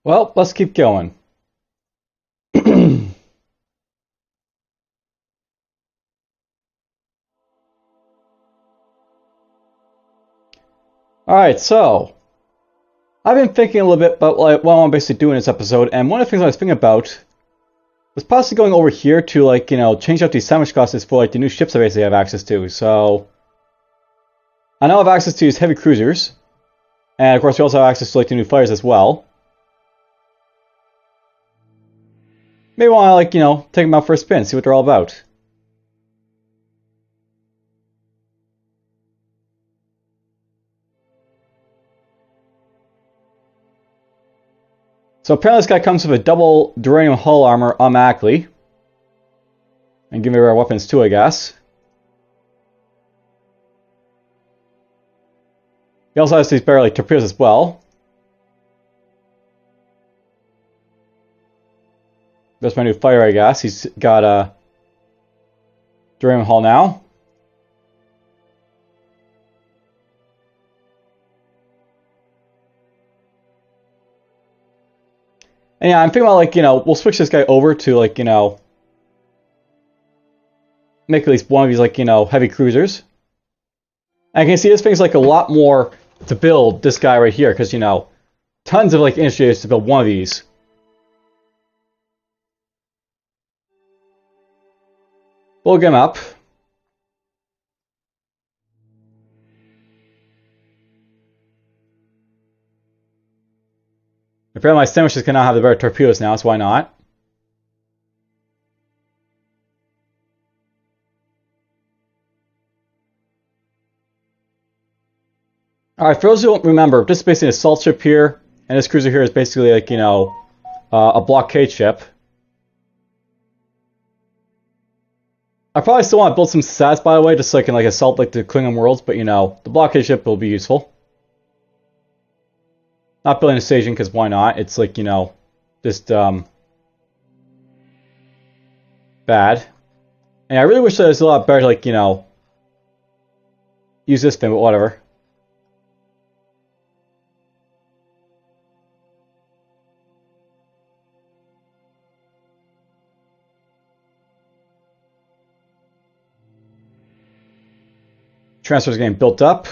Well, let's keep going. Alright, so I've been thinking a little bit about what I'm basically doing in this episode, and one of the things I was thinking about was possibly going over here to change out these sandwich clusters for the new ships I basically have access to. So I now have access to these heavy cruisers, and of course we also have access to the new fighters as well. Maybe want to take them out for a spin, see what they're all about. So apparently this guy comes with a double duranium hull armor automatically. And give me rare weapons too, I guess. He also has these better torpedoes as well. That's my new fighter, I guess. He's got a duranium hull now. And yeah, I'm thinking about we'll switch this guy over to make at least one of these heavy cruisers. And I can see this thing's a lot more to build this guy right here, because tons of industry to build one of these. We'll get him up. Apparently my sandwiches cannot have the better torpedoes now, so why not? Alright, for those who don't remember, this is basically an assault ship here, and this cruiser here is basically a blockade ship. I probably still want to build some stats, by the way, just so I can assault the Klingon worlds, but the blockade ship will be useful. Not building a station, because why not? It's just bad. And I really wish there was a lot better to use this thing, but whatever. Transfer's getting built up.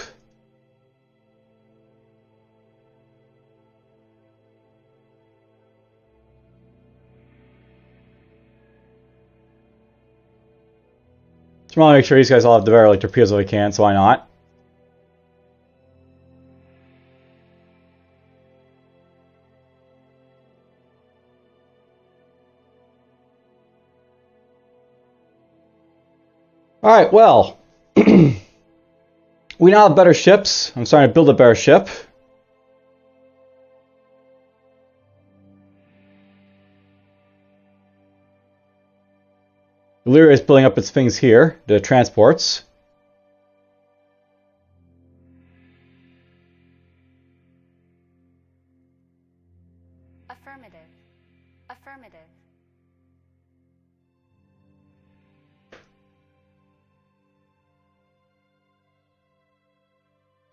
Just want to make sure these guys all have the better torpedoes if I can, so why not? Alright, well. We now have better ships. I'm starting to build a better ship. Galore is building up its things here, the transports. Affirmative. Affirmative.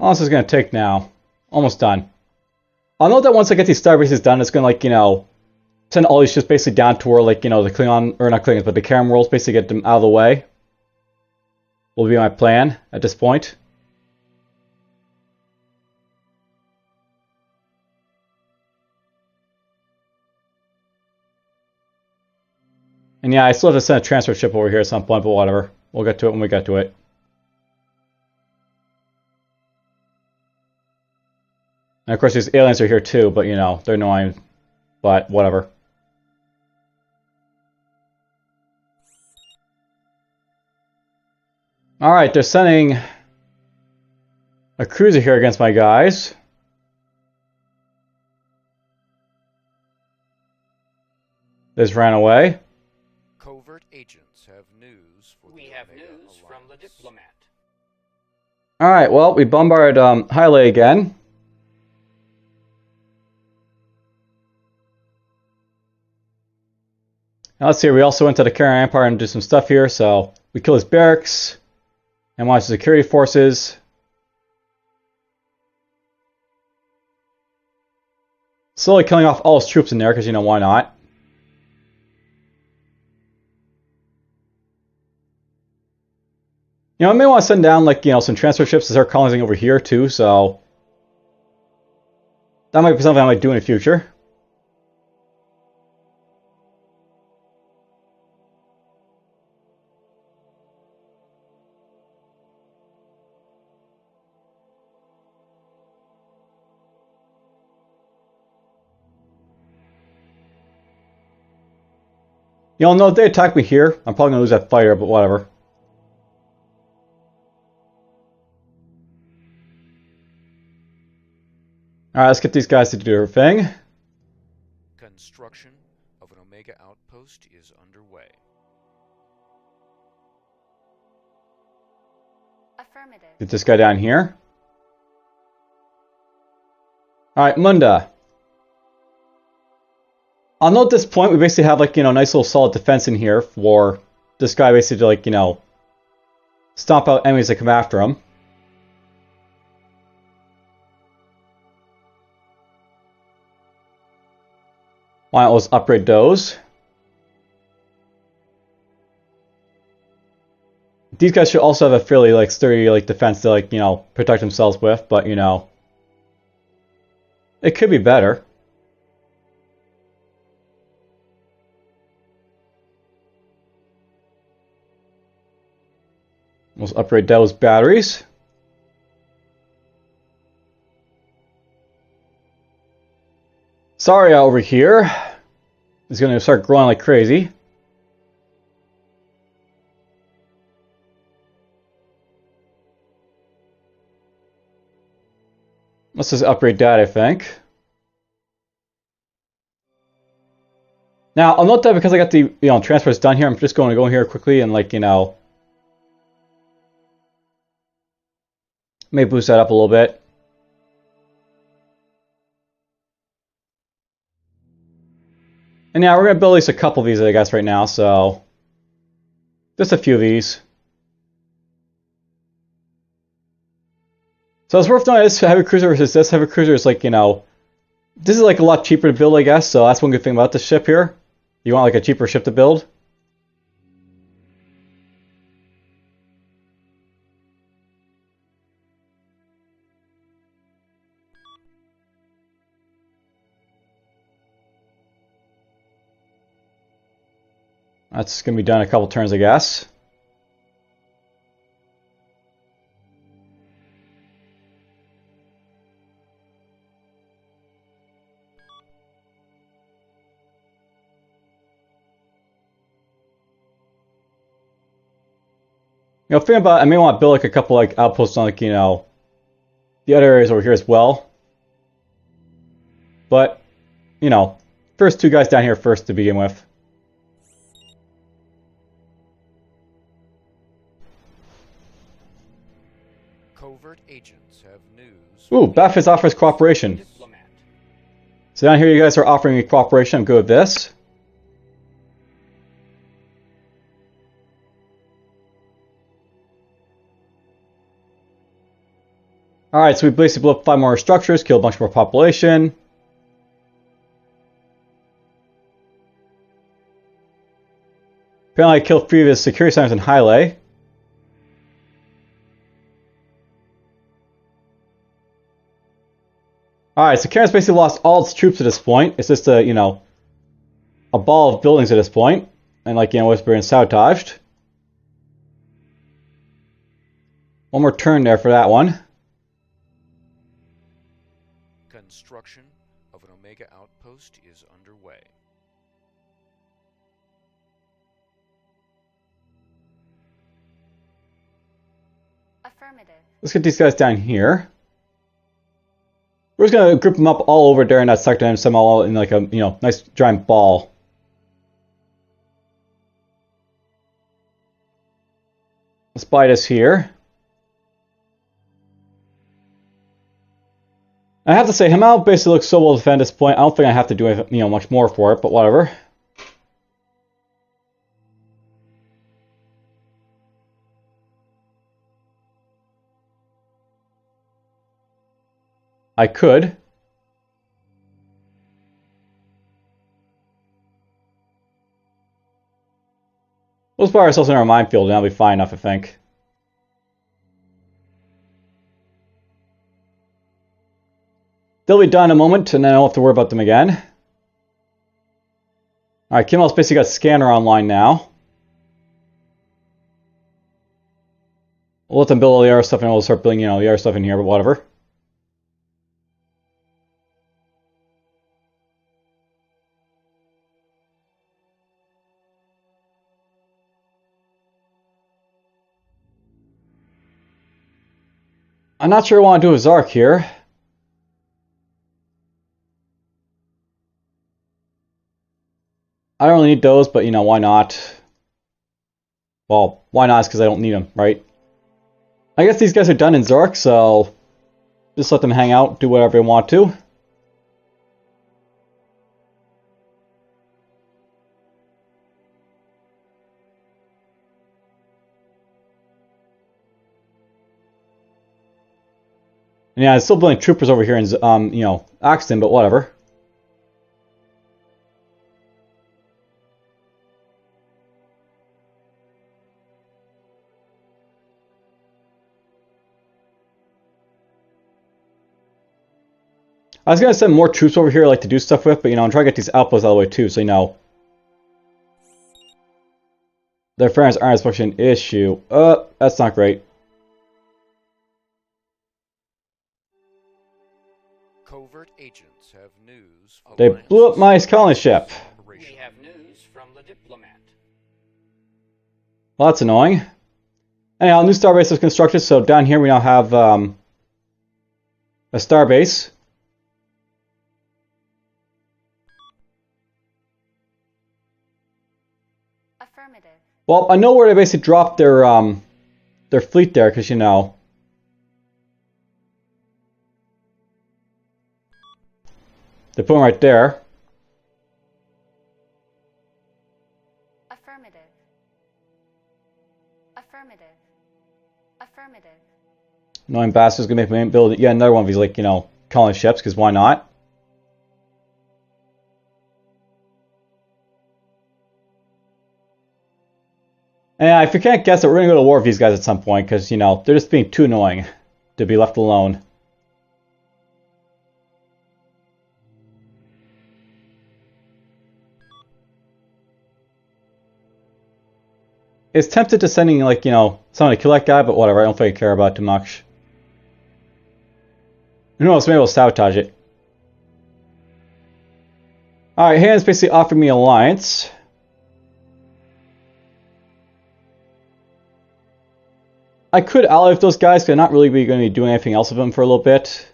All this is going to take now. Almost done. I'll note that once I get these star bases done, it's going to send all these ships basically down toward the Klingon, or not Klingons, but the Karen worlds, basically get them out of the way. Will be my plan at this point. And yeah, I still have to send a transfer ship over here at some point, but whatever. We'll get to it when we get to it. And of course these aliens are here too, but they're annoying. But whatever. Alright, they're sending a cruiser here against my guys. They just ran away. Covert agents have news for We have news from the diplomat. Alright, well, we bombarded Hylay again. Now let's see, we also went to the Karen Empire and did some stuff here, so we killed his barracks and launched security forces. slowly killing off all his troops in there, because, you know, why not? You know, I may want to send down, like, you know, some transfer ships to start colonizing over here, too, so... that might be something I might do in the future. You know, no, if they attack me here, I'm probably going to lose that fighter, but whatever. Alright, let's get these guys to do their thing. Construction of an Omega outpost is underway. Affirmative. Get this guy down here. Alright, Munda. I'll note at this point we basically have, like, you know, nice little solid defense in here for this guy basically to, like, you know, stomp out enemies that come after him. Why not let's upgrade those. These guys should also have a fairly, like, sturdy, like, defense to, like, you know, protect themselves with, but, you know, it could be better. Let's upgrade those batteries. Sorry, over here is going to start growing like crazy. Let's just upgrade that, I think. Now, I'll note that because I got the, you know, transfers done here, I'm just going to go in here quickly and, like, you know, may boost that up a little bit. And now we're going to build at least a couple of these, I guess, right now, so just a few of these. So it's worth knowing this heavy cruiser versus this heavy cruiser is, like, you know, this is, like, a lot cheaper to build, I guess, so that's one good thing about this ship here. You want, like, a cheaper ship to build. That's going to be done in a couple turns, I guess. You know, think about it, I may want to build, like, a couple, like, outposts on, like, you know, the other areas over here as well. But, you know, first two guys down here first to begin with. Covert agents have news. Ooh, Bafis offers cooperation. Diplomat. So down here you guys are offering me cooperation. I'm good with this. Alright, so we basically blew up 5 more structures, killed a bunch more population. Apparently I killed 3 of his security centers in Hylay. Alright, so Karen's basically lost all its troops at this point. It's just a, you know, a ball of buildings at this point. And, like, you know, it's been sabotaged. One more turn there for that one. Construction of an Omega outpost is underway. Affirmative. Let's get these guys down here. We're just gonna group them up all over there in that sector and send them all in, like, a, you know, nice giant ball. Let's buy this here. I have to say, Hamal basically looks so well defended at this point. I don't think I have to do anything, you know, much more for it, but whatever. I could. We'll just put ourselves in our minefield and that'll be fine enough, I think. They'll be done in a moment, and then I don't have to worry about them again. Alright, Kimmel's basically got Scanner online now. We'll let them build all the other stuff, and we'll start building, the other stuff in here, but whatever. I'm not sure I want to do a Zark here. I don't really need those, but why not? Well, why not? It's because I don't need them, right? I guess these guys are done in Zark, so just let them hang out, do whatever they want to. And yeah, I'm still building troopers over here in, Axton, but whatever. I was going to send more troops over here, to do stuff with, but, I'm trying to get these outposts out of the way, too, so, their friends aren't as much an issue. That's not great. Covert agents have news. They blew up my colony ship. We have news from the diplomat. Well, that's annoying. Anyhow, a new starbase is constructed, so down here we now have, a starbase. Affirmative. Well, I know where they basically dropped their fleet there, because, they put them right there. Affirmative. Affirmative. Affirmative. Annoying bastards gonna make me build yet another one of these, colony ships, because why not? And if you can't guess it, we're gonna go to war with these guys at some point, because, they're just being too annoying to be left alone. It's tempted to sending, someone to kill that guy, but whatever, I don't think I care about it too much. Who knows, maybe we'll sabotage it. Alright, Heyoun's basically offered me alliance. I could ally with those guys, but I'm not really going to be doing anything else with them for a little bit.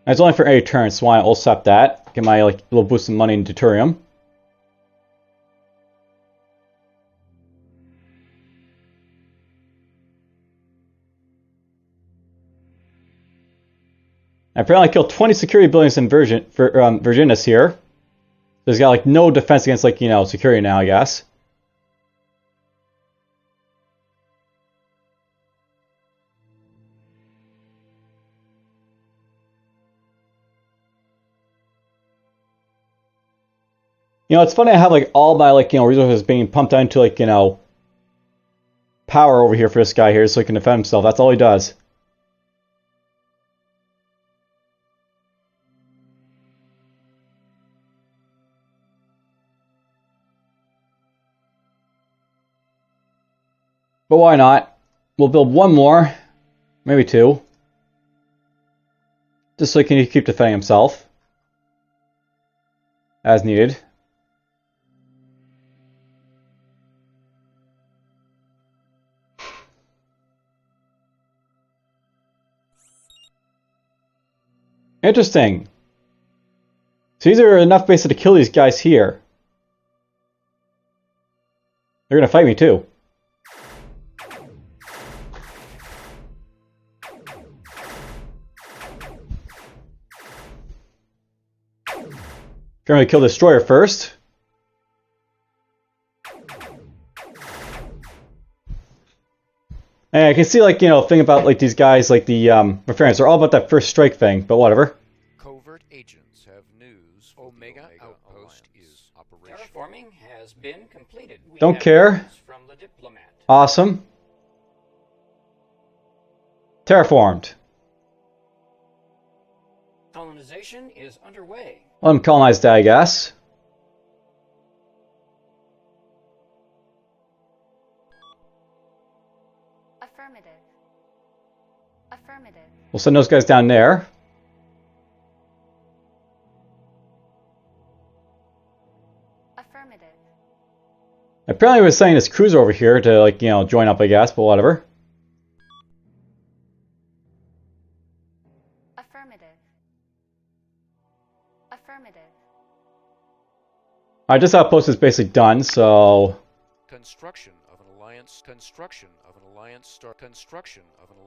And it's only for a turn, so why I'll accept that. Get my little boost of money in deuterium. I apparently killed 20 security buildings in Virginis here. There's got no defense against security now, I guess. It's funny I have all my resources being pumped out into power over here for this guy here so he can defend himself. That's all he does. But why not? We'll build one more, maybe two, just so he can keep defending himself as needed. Interesting. So these are enough basically to kill these guys here. They're gonna fight me too. Gonna kill the destroyer first. And I can see, like, thing about, like, these guys, like, the, Rafarians, they're all about that first strike thing, but whatever. Covert agents have news. Omega Outpost is operational. Terraforming has been completed. We Don't have care. news from the diplomat. Awesome. Terraformed. Colonization is underway. Let them colonize that, I guess. Affirmative. Affirmative. We'll send those guys down there. Affirmative. Apparently, we're sending this cruiser over here to, like, join up, I guess, but whatever. Affirmative. Affirmative. Alright, this outpost is basically done, so... Construction of an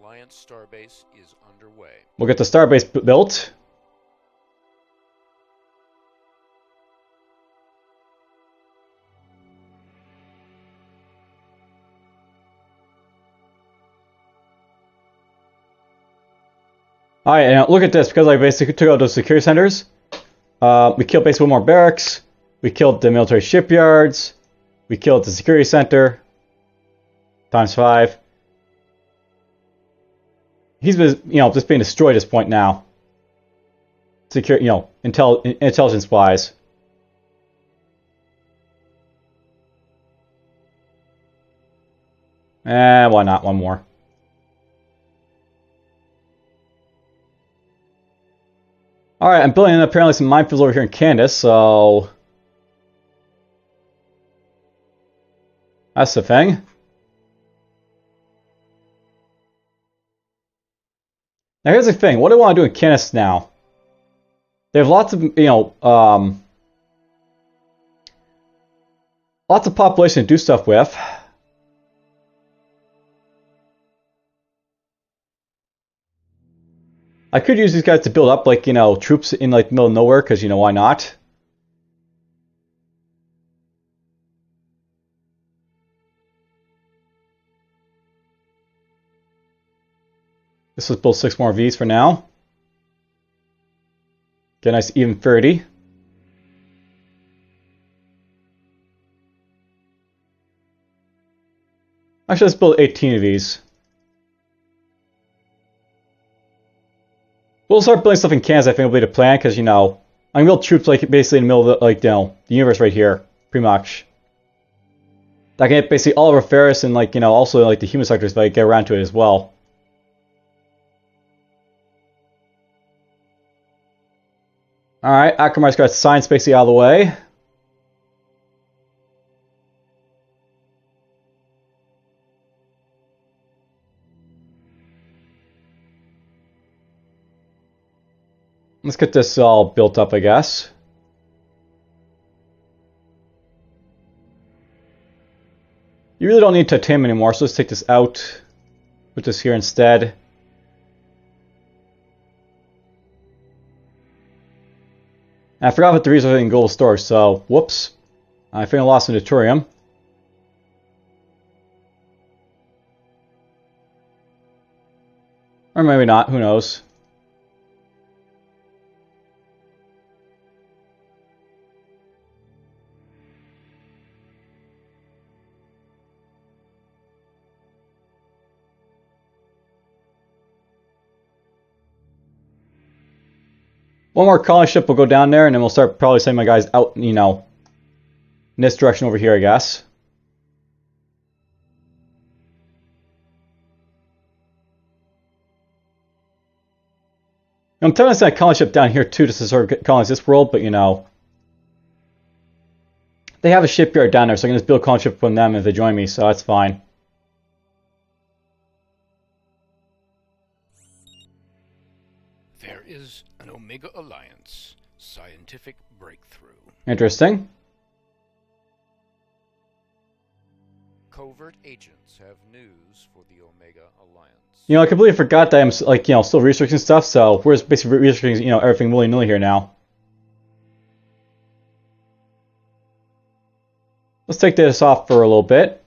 alliance starbase is underway. We'll get the starbase built. Alright, and look at this, because I basically took out those security centers. We killed basically one more barracks. We killed the military shipyards. We killed the security center. Times 5. He's been, just being destroyed at this point now. Secure, intelligence-wise. Why not? One more. Alright, I'm building apparently some minefields over here in Candace, so... That's the thing. Now here's the thing, what do I want to do in Candace now? They have lots of, lots of population to do stuff with. I could use these guys to build up, like, troops in, like, the middle of nowhere, because, why not? This was build 6 more Vs for now. Get a nice even 30. Actually, let's build 18 of these. We'll start building stuff in Kansas, I think will be the plan, because, I'm going to build troops, like, basically in the middle of the, like, the universe right here, pretty much. That can hit basically all over Ferris and, like, also, like, the human sectors if I get around to it as well. Alright, Akramar's got science basically out of the way. Let's get this all built up, I guess. You really don't need titanium anymore, so let's take this out. Put this here instead. And I forgot about the resource in gold storage, so whoops. I think I lost some deuterium. Or maybe not, who knows. One more colony ship will go down there, and then we'll start probably sending my guys out, in this direction over here, I guess. I'm telling us that colony ship down here too, just to sort of colonize this world, but they have a shipyard down there, so I can just build a colony ship from them if they join me, so that's fine. There is an Omega Alliance scientific breakthrough. Interesting. Covert agents have news for the Omega Alliance. I completely forgot that I'm, like, still researching stuff, so we're just basically researching, everything willy-nilly here now. Let's take this off for a little bit.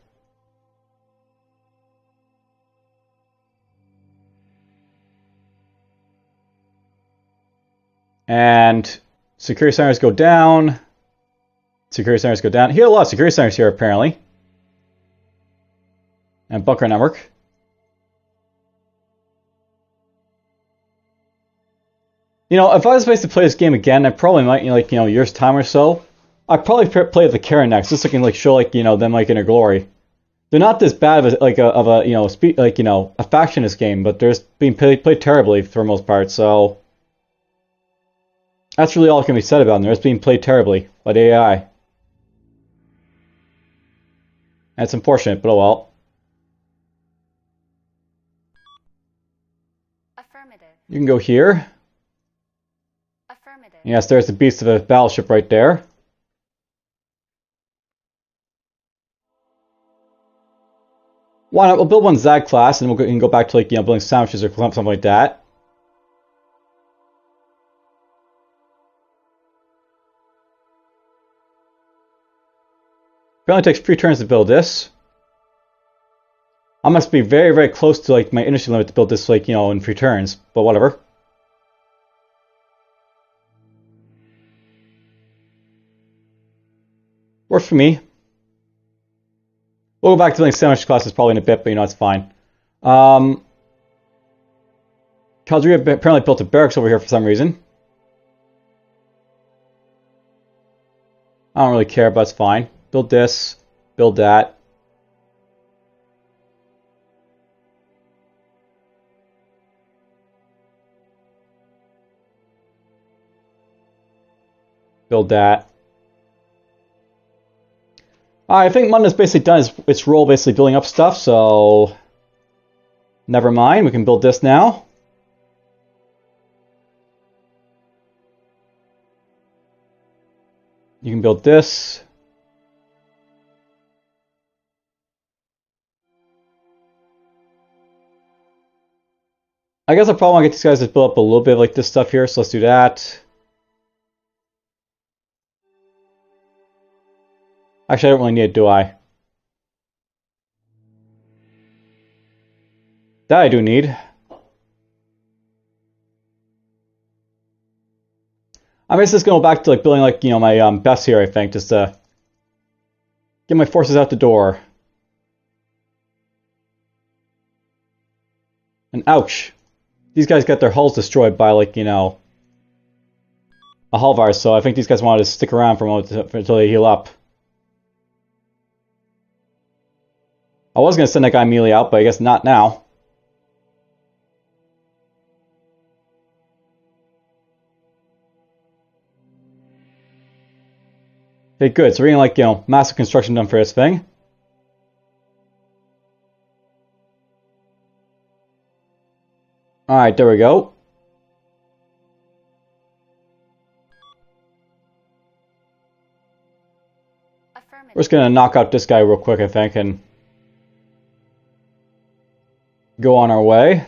And security centers go down. Security centers go down. Here are a lot of security centers here, apparently. And bunker network. You know, if I was supposed to play this game again, I probably might, like, year's time or so. I'd probably play the Karen next, just so I can, like, show, like, them, like, in their glory. They're not this bad of a faction in this game, but they're being played terribly for the most part, so that's really all that can be said about them. They're just being played terribly by the AI. And it's unfortunate, but oh well. Affirmative. You can go here. Affirmative. Yes, there's the beast of a battleship right there. Why not? We'll build one Zag class, and we can go back to, like, building sandwiches or something like that. It only takes 3 turns to build this. I must be very, very close to, like, my industry limit to build this, like, in 3 turns, but whatever. Works for me. We'll go back to building sandwich classes probably in a bit, but it's fine. Caldria apparently built a barracks over here for some reason. I don't really care, but it's fine. Build this, build that. Build that. I think Munda's basically done its role, basically building up stuff, so never mind, we can build this now. You can build this. I guess I probably want to get these guys to build up a little bit of, like, this stuff here, so let's do that. Actually, I don't really need it, do I? That I do need. I'm just going to go back to, like, building, like, my best here, I think, just to get my forces out the door. And ouch. These guys got their hulls destroyed by, like, a hull virus, so I think these guys wanted to stick around for a moment until they heal up. I was going to send that guy immediately out, but I guess not now. Okay, good. So we're getting, like, massive construction done for this thing. Alright, there we go. Affirmative. We're just going to knock out this guy real quick, I think, and go on our way.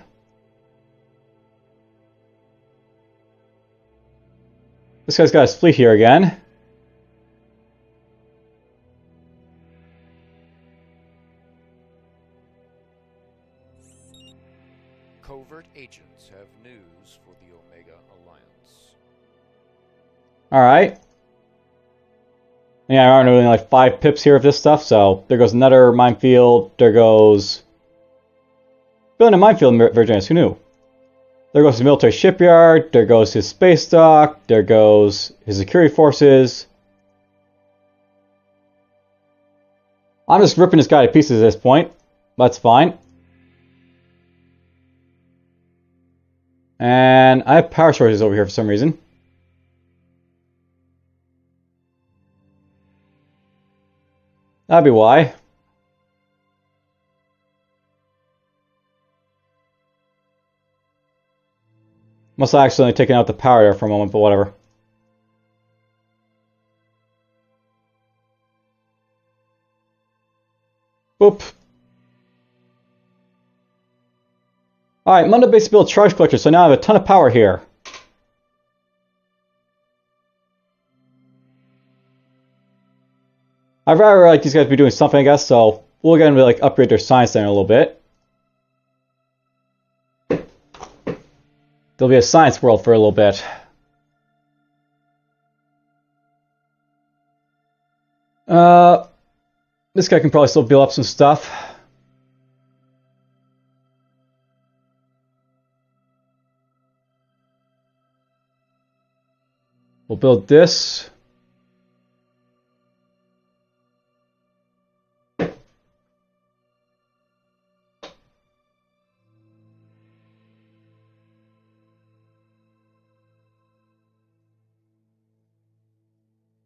This guy's got his fleet here again. Covert agents have news for the Omega Alliance. Alright. Yeah, I'm only like 5 pips here of this stuff, so there goes another minefield. There goes building a minefield in Virginia, who knew? There goes his military shipyard, there goes his space dock, there goes his security forces. I'm just ripping this guy to pieces at this point. That's fine. And I have power shortages over here for some reason. That'd be why. Must have accidentally taken out the power there for a moment, but whatever. Boop. Alright, Munda basically built charge collector, so now I have a ton of power here. I'd rather like these guys be doing something, I guess, so we'll get them to like upgrade their science center a little bit. There'll be a science world for a little bit. Uh, this guy can probably still build up some stuff. We'll build this.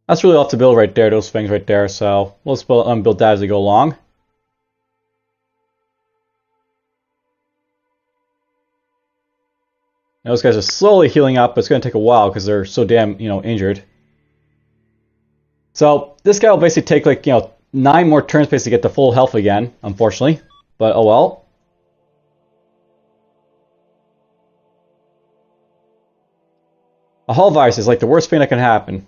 That's really all to build right there, those things right there, so we'll just build that as we go along. Now those guys are slowly healing up, but it's going to take a while because they're so damn, injured. So this guy will basically take like, 9 more turns basically to get the full health again, unfortunately. But oh well. A hull virus is like the worst thing that can happen.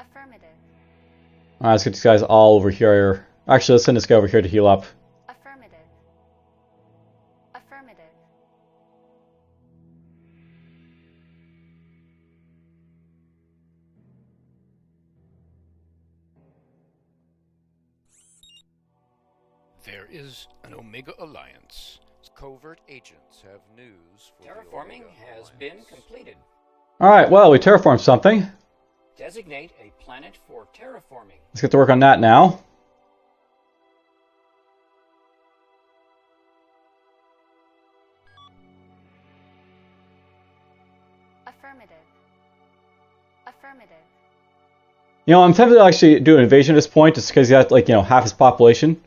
Affirmative. Alright, let's get these guys all over here. Actually, let's send this guy over here to heal up. Affirmative. Affirmative. There is an Omega Alliance. Covert agents have news for Terraforming the Omega has Alliance. been completed. Alright, well, we terraformed something. Designate a planet for terraforming. Let's get to work on that now. Affirmative. Affirmative. I'm tempted to actually do an invasion at this point, just because he has, like, half his population.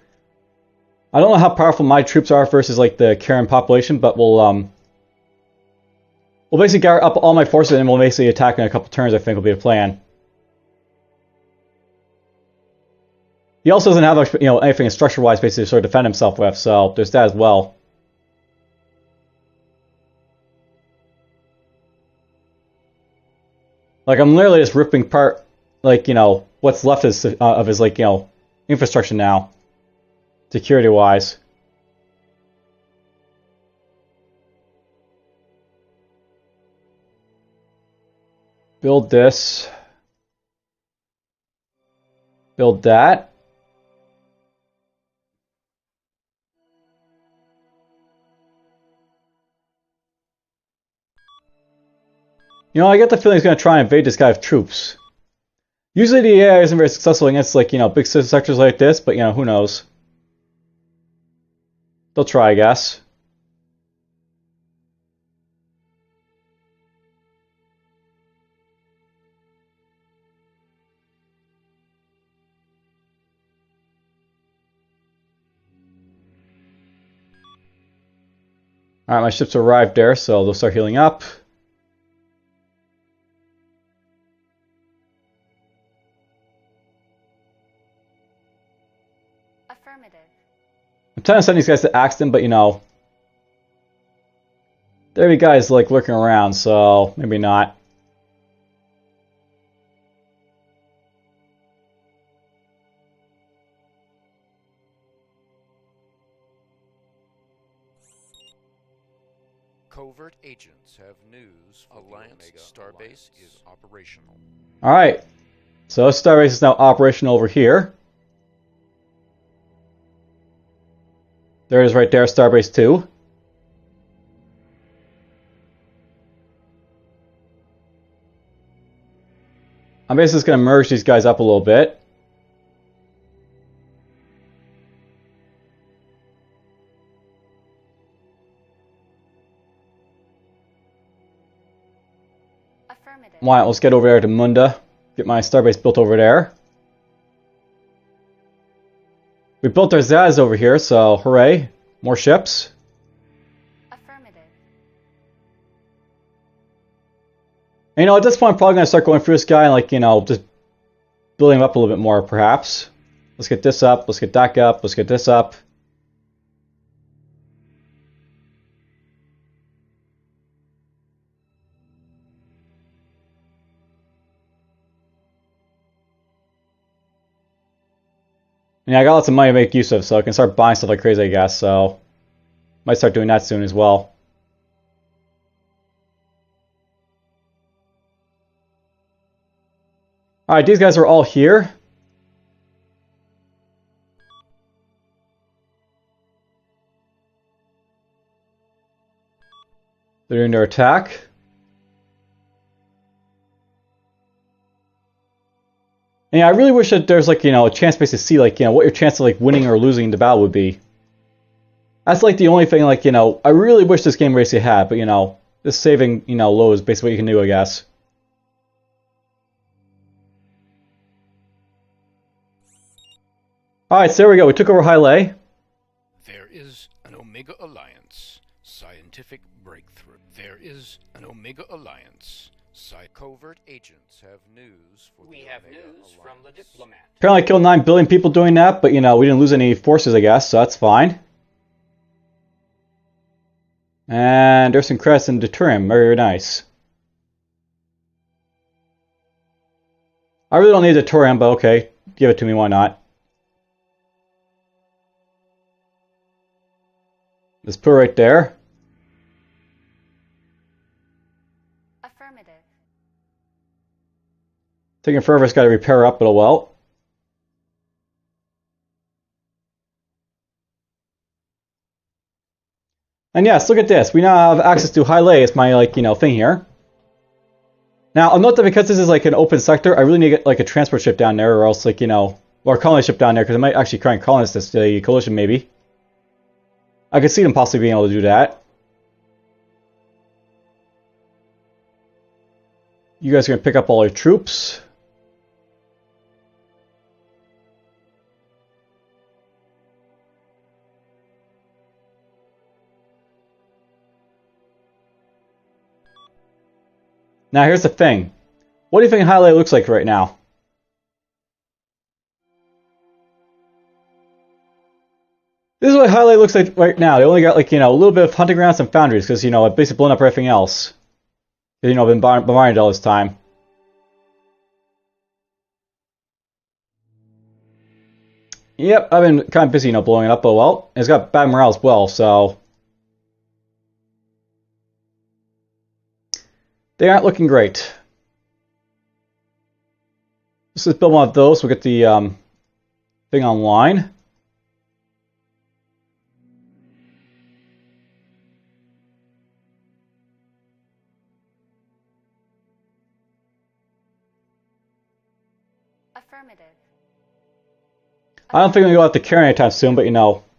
I don't know how powerful my troops are versus, like, the Karen population, but we'll basically gather up all my forces and we'll basically attack in a couple turns, I think will be the plan. He also doesn't have, anything structure-wise basically to sort of defend himself with, so there's that as well. Like, I'm literally just ripping apart, like, what's left of his, like, infrastructure now. Security-wise. Build this. Build that. I get the feeling he's going to try and invade this guy with troops. Usually the AI isn't very successful against, like, big sectors like this, but, who knows. They'll try, I guess. Alright, my ships arrived there, so they'll start healing up. Affirmative. I'm trying to send these guys to Axton, but there are guys like lurking around, so maybe not. Covert agents have news. Alliance Starbase is operational. Alright, so Starbase is now operational over here. There it is right there, Starbase 2. I'm basically just going to merge these guys up a little bit. Affirmative. Why not, let's get over there to Munda. Get my Starbase built over there. We built our Zaz over here, so hooray. More ships. Affirmative. And, at this point I'm probably going to start going through this guy and, like, just building him up a little bit more, perhaps. Let's get this up, let's get that up, let's get this up. Yeah, I got lots of money to make use of, so I can start buying stuff like crazy, I guess, so... Might start doing that soon as well. Alright, these guys are all here. They're doing their attack. And yeah, I really wish that there's like, a chance basically to see like, what your chance of like winning or losing the battle would be. That's like the only thing like, I really wish this game basically had, but just saving, low is basically what you can do, I guess. Alright, so there we go. We took over Hylay. There is an Omega Alliance. Scientific breakthrough. There is an Omega Alliance. Covert agents have news for We the have Omega news from the Alliance. diplomat. Apparently I killed 9 billion people doing that, but we didn't lose any forces, I guess, so that's fine. And there's some credits in Deterium. Very, very nice. I really don't need Deterium, but okay. Give it to me, why not? Let's put it right there. Affirmative. Taking forever, it's got to repair up, but oh well. And yes, look at this. We now have access to Hylay. It's my thing here. Now I'll note that because this is like an open sector, I really need to get like a transport ship down there, or else like or a colony ship down there, because I might actually try and colonize this coalition maybe. I could see them possibly being able to do that. You guys are gonna pick up all your troops. Now here's the thing. What do you think Hylay looks like right now? This is what Hylay looks like right now. They only got like, a little bit of hunting grounds and foundries because, it basically blown up everything else. Been bombarded all this time. Yep, I've been kind of busy, blowing it up, but well, it's got bad morale as well, so... They aren't looking great. Let's just build one of those. We'll get the thing online. Affirmative. I don't think we'll have to carry anytime soon, but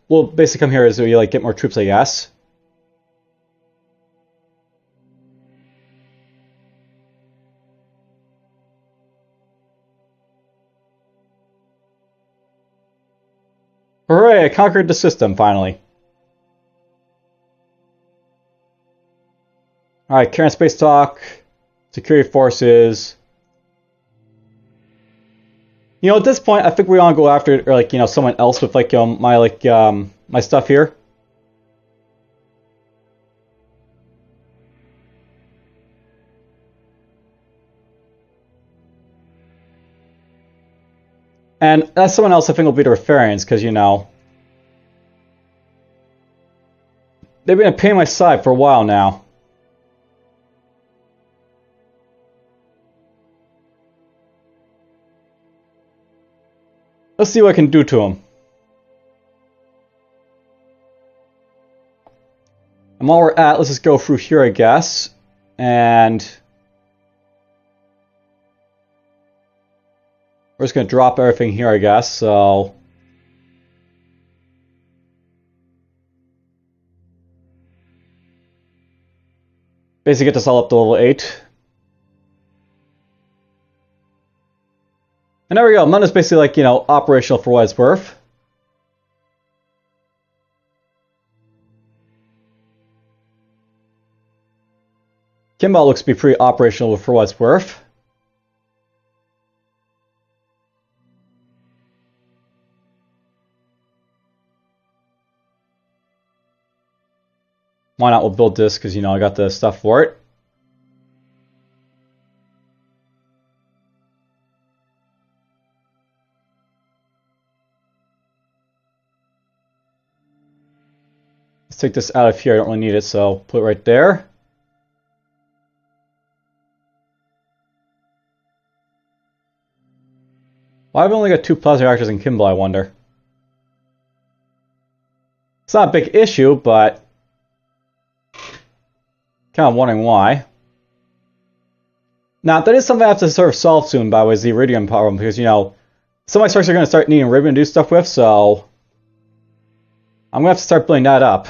we'll basically come here as we get more troops, I guess. Hooray, I conquered the system, finally. Alright, current space talk, security forces. At this point, I think we want to go after, or someone else with, my stuff here. And that's someone else I think will be the Refarians, because, they've been a pain in my side for a while now. Let's see what I can do to them. And while we're at, let's just go through here, I guess. And... we're just going to drop everything here, I guess, so... basically get this all up to level 8. And there we go. Munda's basically operational for what it's worth. Kimball looks to be pretty operational for what it's worth. Why not? We'll build this because, I got the stuff for it. take this out of here. I don't really need it, so put it right there. Why have I only got 2 plasma reactors in Kimball, I wonder? It's not a big issue, but kind of wondering why. Now, that is something I have to sort of solve soon, by the way, is the iridium problem, because, you know, some of my structures are going to start needing iridium to do stuff with, so I'm going to have to start building that up.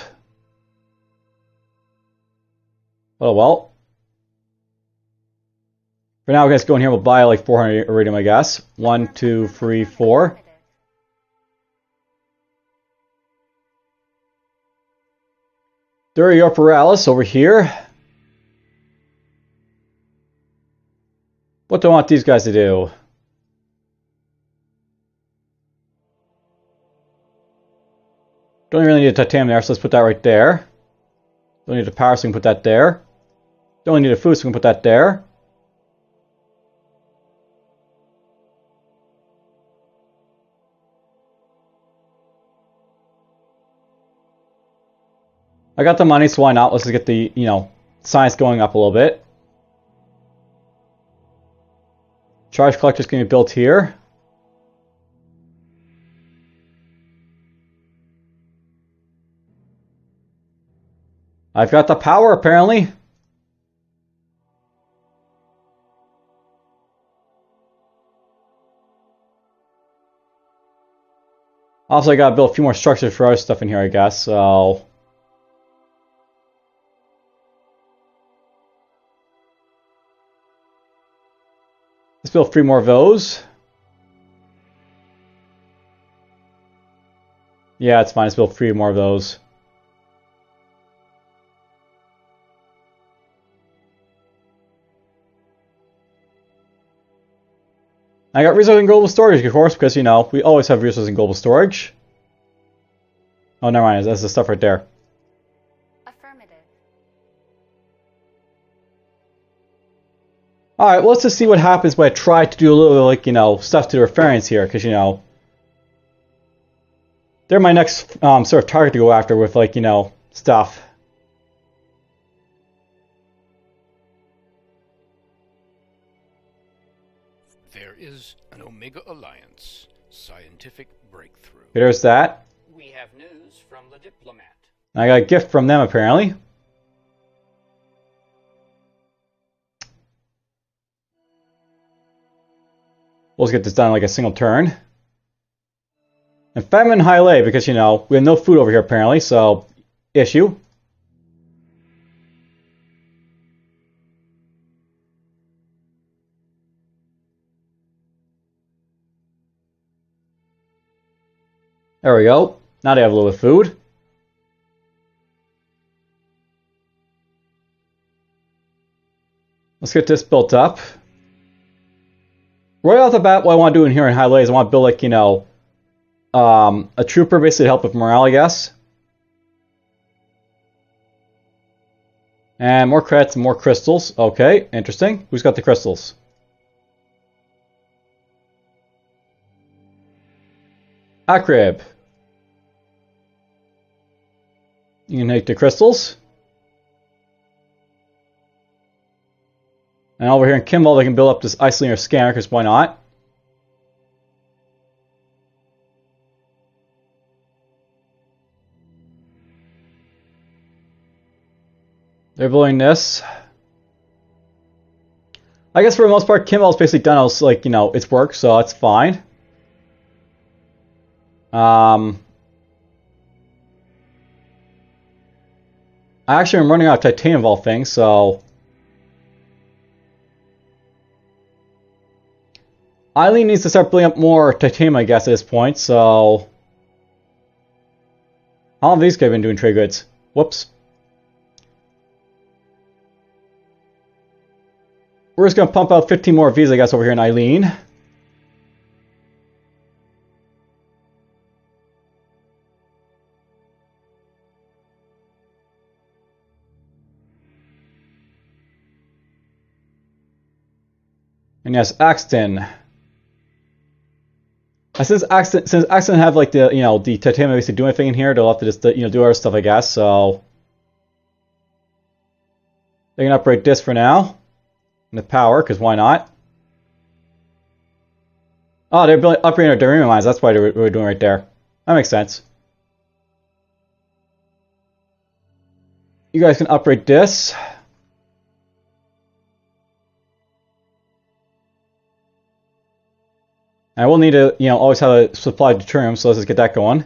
Oh, well. For now, I guess go in here, we'll buy like 400 iridium, I guess. 1, 2, 3, 4. Affirmative. There are your Paralis over here. What do I want these guys to do? Don't really need a titanium there, so let's put that right there. Don't need a power, so we can put that there. Don't need a food, so we can put that there. I got the money, so why not? Let's just get the, you know, science going up a little bit. Charge collectors can be built here. I've got the power, apparently. Also, I gotta build a few more structures for other stuff in here, I guess, so... Let's build 3 more of those. Yeah, it's fine. Let's build 3 more of those. I got resources in global storage, of course, because, you know, we always have resources in global storage. Oh, never mind. That's the stuff right there. Affirmative. Alright, well, let's just see what happens when I try to do a little, like, you know, stuff to the reference here, because, you know, they're my next sort of target to go after with, like, you know, stuff. There is an Omega Alliance scientific breakthrough. There's that. We have news from the diplomat. I got a gift from them, apparently. We'll just get this done in like a single turn. And famine high lay, because, you know, we have no food over here, apparently, so... Issue. There we go. Now they have a little bit of food. Let's get this built up. Right off the bat, what I want to do in here in High Lay is I want to build, like, you know, a trooper, basically to help with morale, I guess. And more credits and more crystals. Okay, interesting. Who's got the crystals? Akrib. You can take the crystals. And over here in Kimball, they can build up this isolator scanner, because why not? They're building this. I guess for the most part, Kimball's basically done like, you know, its work, so that's fine. I actually am running out of titanium of all things, so... Eileen needs to start building up more titanium, I guess, at this point, so... How long have these guys been doing trade goods? Whoops. We're just going to pump out 15 more of these, I guess, over here in Eileen. And yes, Axton. Since Accent have like the the titanium basically do anything in here, they'll have to just do other stuff, I guess. So they can upgrade this for now, and the power, because why not? Oh, they're upgrading our Duranium mines. That's why we're doing right there. That makes sense. You guys can upgrade this. And we'll need to, always have a supply of deuterium, so let's just get that going.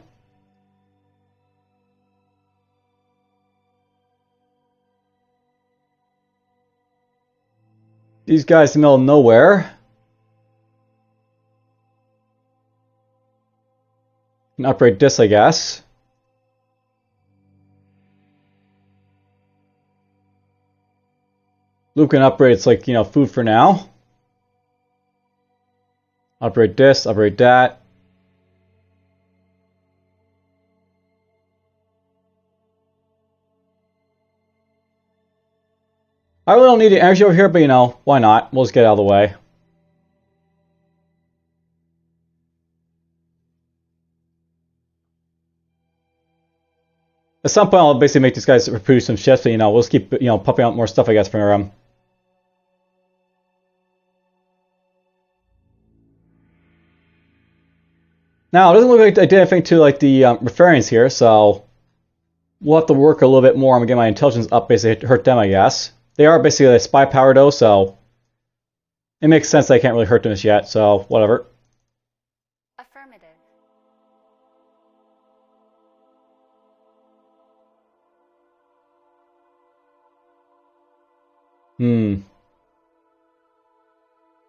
These guys in the middle of nowhere. Can upgrade this, I guess. Luke can upgrade, it's like, food for now. Upgrade this, upgrade that. I really don't need the energy over here, but why not? We'll just get out of the way. At some point, I'll basically make these guys produce some ships, but we'll just keep, pumping out more stuff, I guess, from them. Now, it doesn't look like I did anything to like the Referians here, so we'll have to work a little bit more on getting my intelligence up, basically to hurt them, I guess. They are basically a spy power though, so it makes sense that I can't really hurt them just yet, so whatever. Affirmative.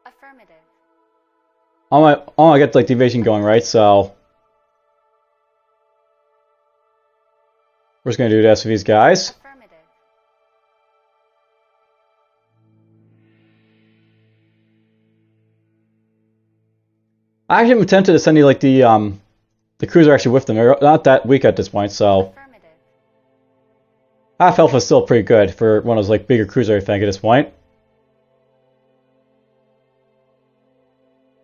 Affirmative. I want to get like the invasion going, right? So we're just gonna do this with these guys. Affirmative. I actually am tempted to send you like the cruiser actually with them. They're not that weak at this point, so Affirmative. half health is still pretty good for one of those like bigger cruisers, I think, at this point.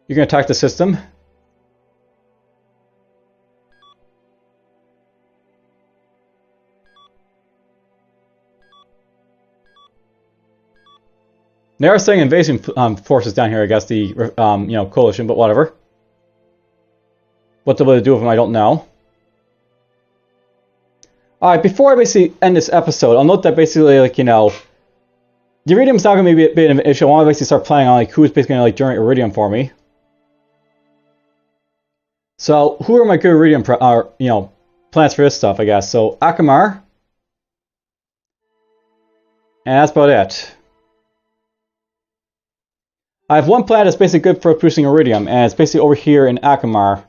You're gonna attack the system. They are saying invasion forces down here, I guess, the coalition, but whatever. What they'll do with them, I don't know. Alright, before I basically end this episode, I'll note that basically, like, the iridium's not going to be a bit of an issue. I want to basically start planning on, like, who's basically going to, like, generate iridium for me. So, who are my good iridium, plants for this stuff, I guess? So, Akamar. And that's about it. I have one plant that's basically good for producing iridium, and it's basically over here in Akamar.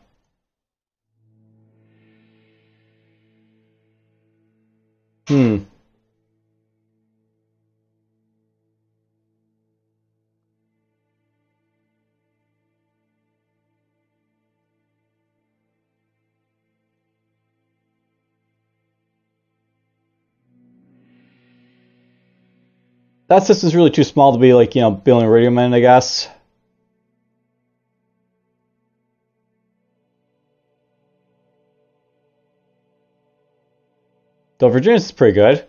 That system's really too small to be like, building iridium in, I guess. Though Virginia's is pretty good.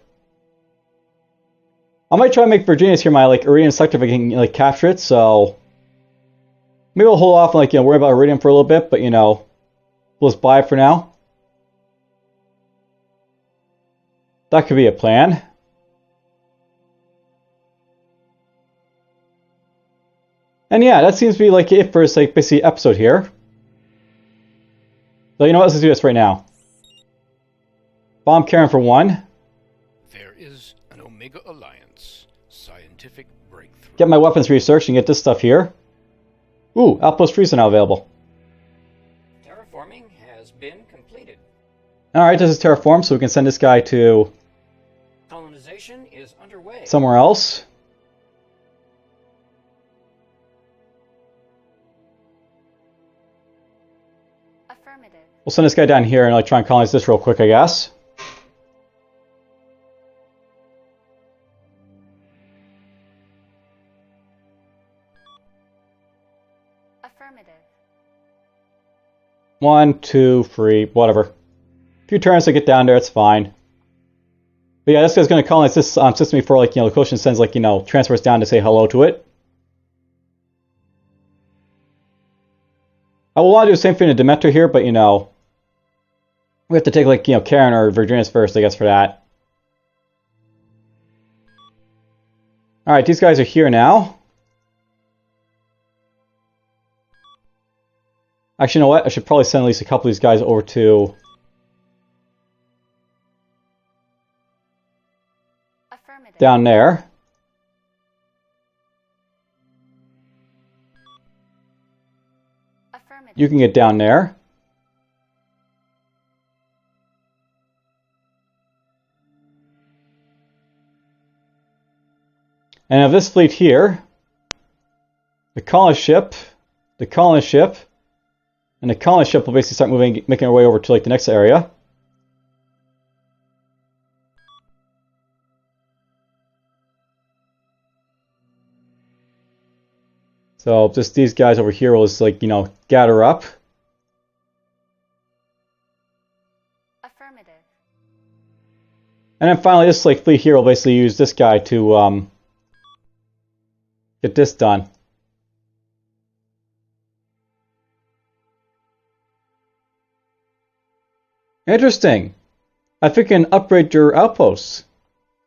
I might try to make Virginia's here my like iridium sector if I can like capture it, so maybe I'll hold off and like worry about iridium for a little bit, but we'll just buy it for now. That could be a plan. And yeah, that seems to be like it for this like basically episode here. So you know what, let's do this right now. Bomb Karen for 1. There is an Omega Alliance scientific breakthrough. Get my weapons research and get this stuff here. Ooh, Outpost Freeze are now available. Terraforming has been completed. Alright, this is terraform, so we can send this guy to Colonization is underway. somewhere else. Affirmative. We'll send this guy down here and like try and colonize this real quick, I guess. Affirmative. 1, 2, 3, whatever. A few turns to get down there, it's fine. But yeah, this guy's going to colonize this system before, like, the Quotient sends, like, transfers down to say hello to it. I will want to do the same thing to Demeter here, but, we have to take, like, Karen or Virginius first, I guess, for that. Alright, these guys are here now. Actually, you know what? I should probably send at least a couple of these guys over to... Affirmative. down there. Affirmative. You can get down there. And of this fleet here, the colonist ship, the colonist ship, and the colonist ship will basically start moving, making our way over to like the next area. So just these guys over here will just like, gather up. Affirmative. And then finally this like fleet here will basically use this guy to get this done. Interesting. I think you can upgrade your outposts.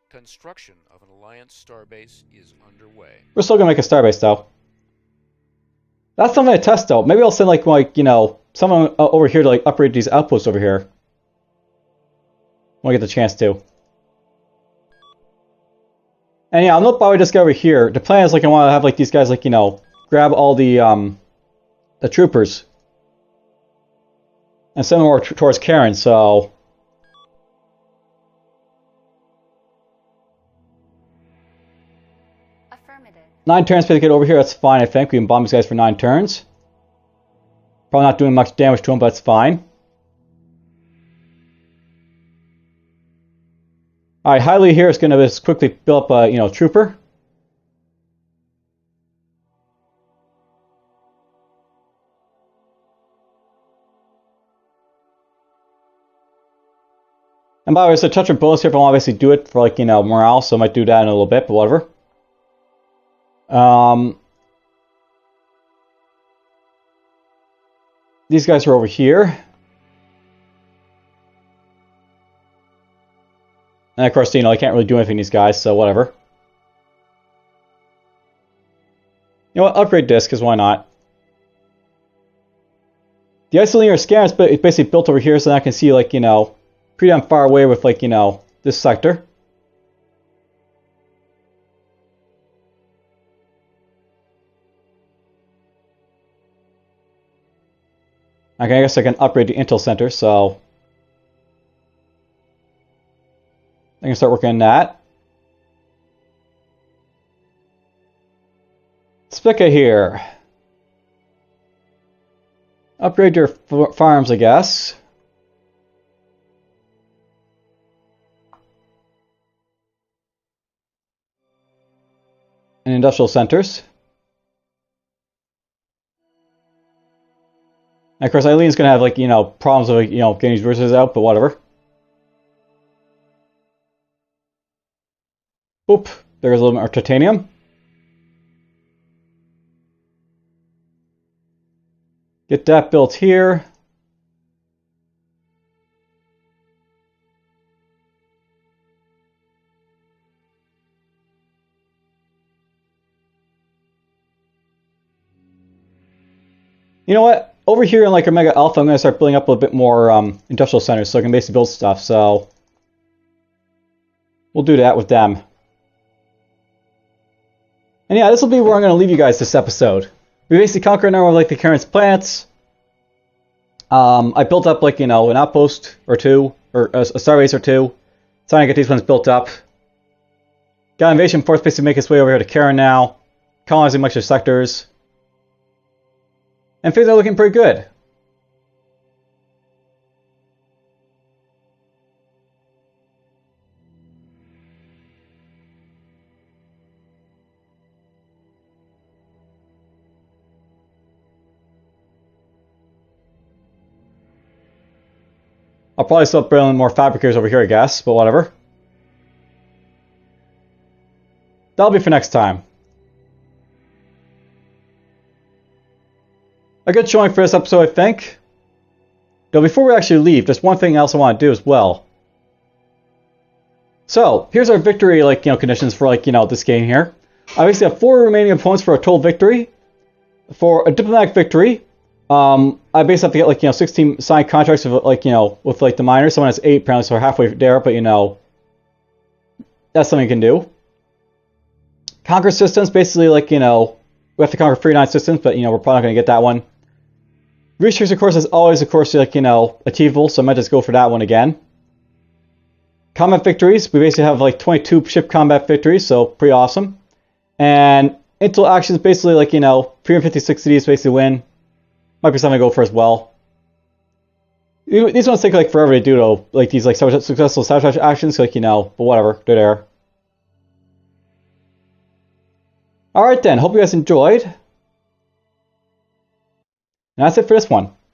Construction of an Alliance starbase is underway. We're still gonna make a starbase though. That's something to test out. Maybe I'll send like someone over here to like upgrade these outposts over here. When I get the chance to. And yeah, I'm not bothering this guy over here. The plan is like I want to have like these guys like grab all the troopers and send them more towards Karen. So. Affirmative. 9 turns to get over here, that's fine, I think. We can bomb these guys for 9 turns. Probably not doing much damage to them, but it's fine. Alright, Highly here is going to just quickly build up a, trooper. And by the way, there's a touch of bonus here if I want to basically do it for, like, morale, so I might do that in a little bit, but whatever. These guys are over here. And of course, I can't really do anything to these guys, so whatever. You know what, upgrade this, because why not? The isolinear scanner is basically built over here so that I can see, like, pretty damn far away with, like, this sector. Okay, I guess I can upgrade the Intel Center, so I can start working on that. Spica here. Upgrade your farms, I guess. And industrial centers. And of course, Eileen's gonna have, like, problems with, getting these resources out, but whatever. Oop, there's a little bit more titanium. Get that built here. You know what? Over here in like Omega Alpha, I'm going to start building up a little bit more industrial centers so I can basically build stuff, so we'll do that with them. And yeah, this will be where I'm going to leave you guys this episode. We basically conquered a number of like the current planets. I built up like, an outpost or two, or a starbase or two. Trying to get these ones built up. Got invasion force basically make its way over here to Karen now. Colonizing much of sectors. And things are looking pretty good. I'll probably still build more fabricators over here, I guess, but whatever. That'll be for next time. A good showing for this episode, I think. Though before we actually leave, there's one thing else I want to do as well. So, here's our victory, conditions for, this game here. I basically have 4 remaining opponents for a total victory. For a diplomatic victory, I basically have to get, 16 signed contracts with, with, the miners. Someone has 8, apparently, so we're halfway there, but, that's something you can do. Conquer systems, basically, we have to conquer 39 systems, but, we're probably not going to get that one. Research, of course, is always, of course, achievable, so I might just go for that one again. Combat victories, we basically have, 22 ship combat victories, so pretty awesome. And intel actions, basically, 356 cities basically win. Might be something to go for as well. These ones take, forever to do, though. These, successful sabotage actions, but whatever, they're there. Alright then, hope you guys enjoyed. And that's it for this one.